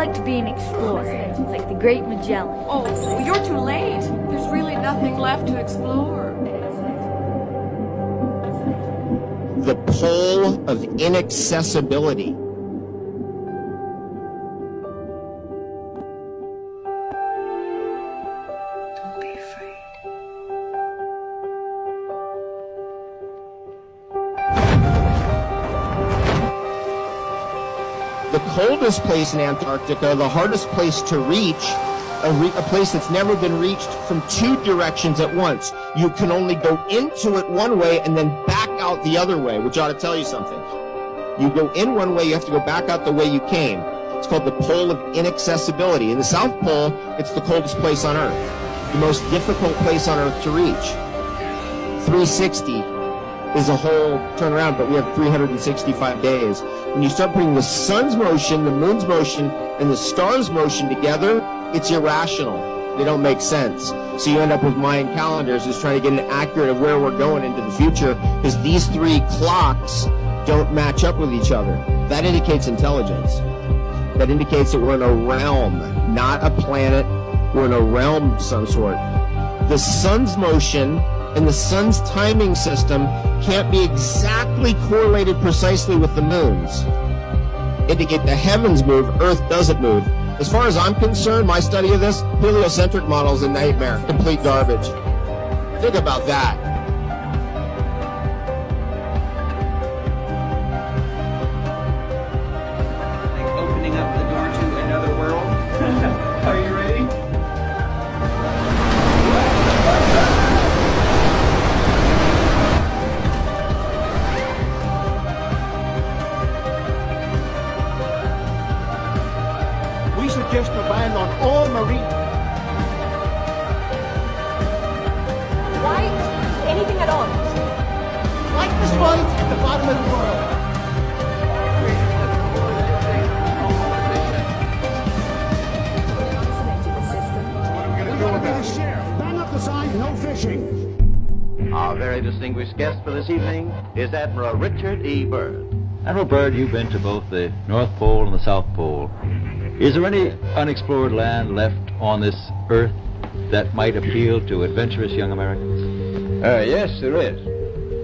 like to be an explorer. It's like the Great Magellan. Oh, you're too late. There's really nothing left to explore. The pole of inaccessibility. Don't be afraid. The coldest place in Antarctica, the hardest place to reach, a place that's never been reached from two directions at once. You can only go into it one way and then back out the other way, which ought to tell you something. You go in one way, you have to go back out the way you came. It's called the pole of inaccessibility. In the South Pole, it's the coldest place on Earth, the most difficult place on Earth to reach. 360 is a whole turnaround, but we have 365 days. When you start putting the sun's motion, the moon's motion, and the star's motion together, it's irrational. They don't make sense. So you end up with Mayan calendars just trying to get an accurate of where we're going into the future, because these three clocks don't match up with each other. That indicates intelligence. That indicates that we're in a realm, not a planet. We're in a realm of some sort. The sun's motion and the sun's timing system can't be exactly correlated precisely with the moon's. Indicate the heavens move, Earth doesn't move. As far as I'm concerned, my study of this, heliocentric model is a nightmare, complete garbage. Think about that. Like opening up the door to another world. Are you ready? We suggest a ban on all marine... Why? Anything at all. Like the sponge at the bottom of the world. Bang up the sign, no fishing. Our very distinguished guest for this evening is Admiral Richard E. Byrd. Admiral Byrd, you've been to both the North Pole and the South Pole. Is there any unexplored land left on this Earth that might appeal to adventurous young Americans? Yes, there is.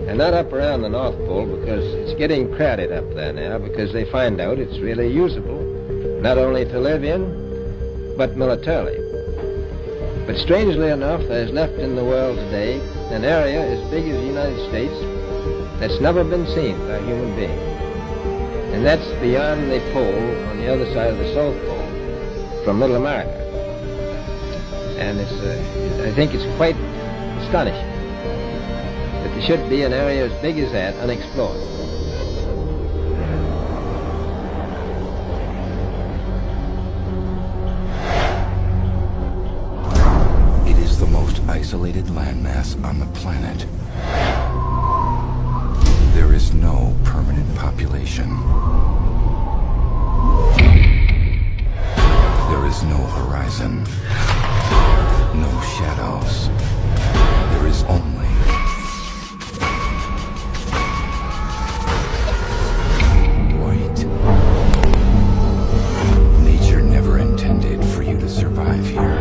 And not up around the North Pole, because it's getting crowded up there now, because they find out it's really usable, not only to live in, but militarily. But strangely enough, there's left in the world today an area as big as the United States that's never been seen by a human being. And that's beyond the pole on the other side of the South Pole from Middle America. And it's, I think it's quite astonishing that there should be an area as big as that unexplored. It is the most isolated landmass on the planet. There is no permanent population. There is no horizon, no shadows. There is only white. Nature never intended for you to survive here.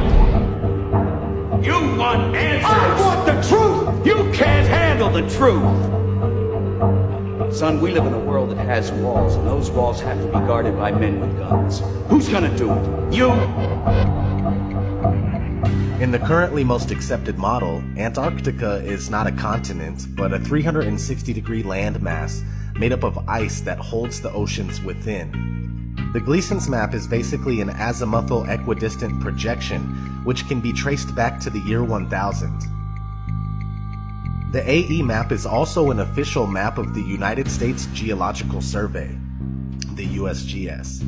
You want answers! I want the truth! You can't handle the truth! Son, we live in a world that has walls, and those walls have to be guarded by men with guns. Who's gonna do it? You? In the currently most accepted model, Antarctica is not a continent, but a 360-degree landmass made up of ice that holds the oceans within. The Gleason's map is basically an azimuthal equidistant projection, which can be traced back to the year 1000. The AE map is also an official map of the United States Geological Survey, the USGS,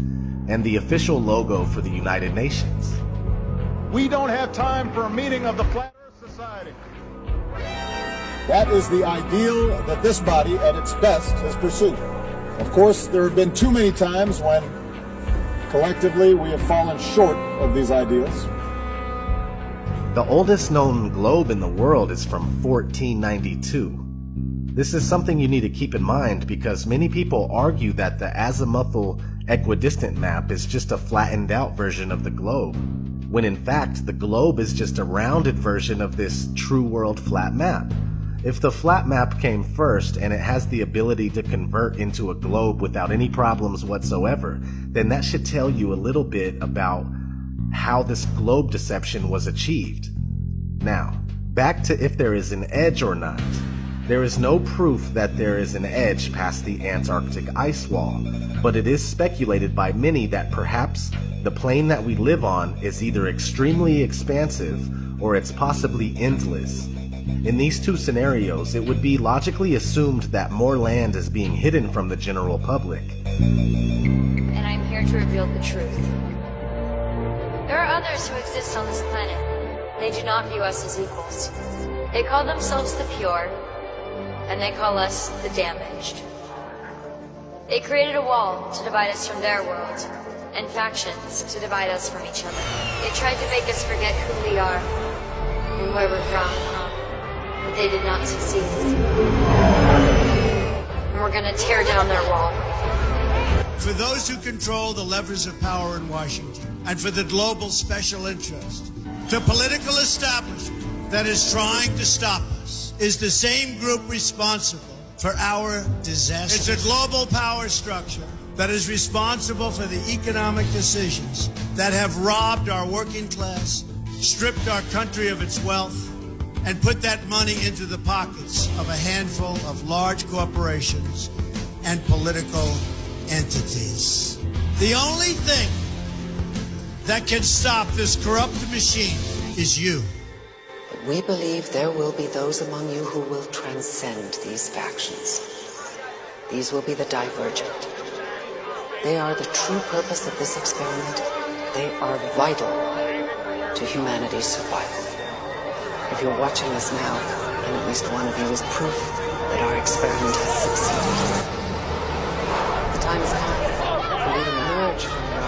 and the official logo for the United Nations. We don't have time for a meeting of the Flat Earth Society. That is the ideal that this body at its best has pursued. Of course, there have been too many times when collectively we have fallen short of these ideals. The oldest known globe in the world is from 1492. This is something you need to keep in mind because many people argue that the azimuthal equidistant map is just a flattened out version of the globe, when in fact the globe is just a rounded version of this true world flat map. If the flat map came first and it has the ability to convert into a globe without any problems whatsoever, then that should tell you a little bit about how this globe deception was achieved. Now, back to if there is an edge or not. There is no proof that there is an edge past the Antarctic ice wall, but it is speculated by many that perhaps the plane that we live on is either extremely expansive or it's possibly endless. In these two scenarios, it would be logically assumed that more land is being hidden from the general public. And I'm here to reveal the truth. There are others who exist on this planet. They do not view us as equals. They call themselves the pure, and they call us the damaged. They created a wall to divide us from their world, and factions to divide us from each other. They tried to make us forget who we are, and where we're from, but they did not succeed. And we're gonna tear down their wall. For those who control the levers of power in Washington, and for the global special interest, the political establishment that is trying to stop us is the same group responsible for our disaster. It's a global power structure that is responsible for the economic decisions that have robbed our working class, stripped our country of its wealth, and put that money into the pockets of a handful of large corporations and political entities. The only thing that can stop this corrupt machine is you. We believe there will be those among you who will transcend these factions. These will be the divergent. They are the true purpose of this experiment. They are vital to humanity's survival. If you're watching this now, then at least one of you is proof that our experiment has succeeded. The time has come for you to emerge from your